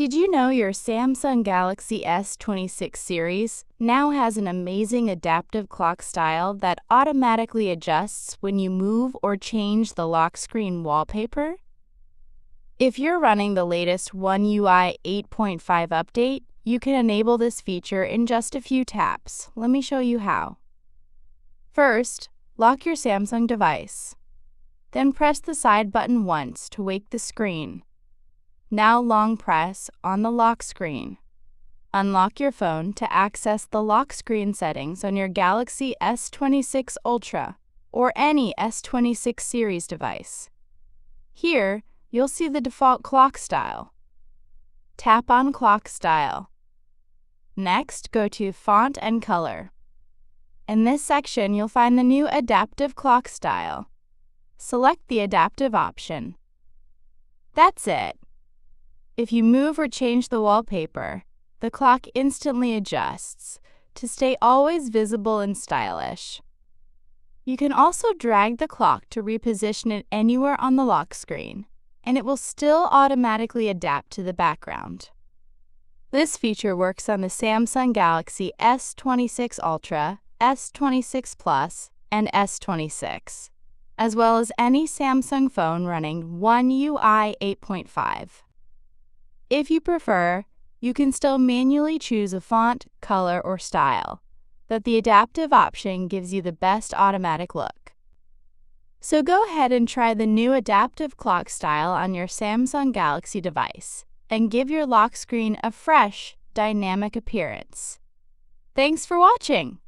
Did you know your Samsung Galaxy S26 series now has an amazing adaptive clock style that automatically adjusts when you move or change the lock screen wallpaper? If you're running the latest One UI 8.5 update, you can enable this feature in just a few taps. Let me show you how. First, lock your Samsung device. Then press the side button once to wake the screen. Now long press on the lock screen. Unlock your phone to access the lock screen settings on your Galaxy S26 Ultra or any S26 series device. Here, you'll see the default clock style. Tap on Clock Style. Next, go to Font and Color. In this section, you'll find the new Adaptive Clock Style. Select the Adaptive option. That's it. If you move or change the wallpaper, the clock instantly adjusts to stay always visible and stylish. You can also drag the clock to reposition it anywhere on the lock screen, and it will still automatically adapt to the background. This feature works on the Samsung Galaxy S26 Ultra, S26 Plus, and S26, as well as any Samsung phone running One UI 8.5. If you prefer, you can still manually choose a font, color, or style, but the adaptive option gives you the best automatic look. So go ahead and try the new adaptive clock style on your Samsung Galaxy device and give your lock screen a fresh, dynamic appearance. Thanks for watching!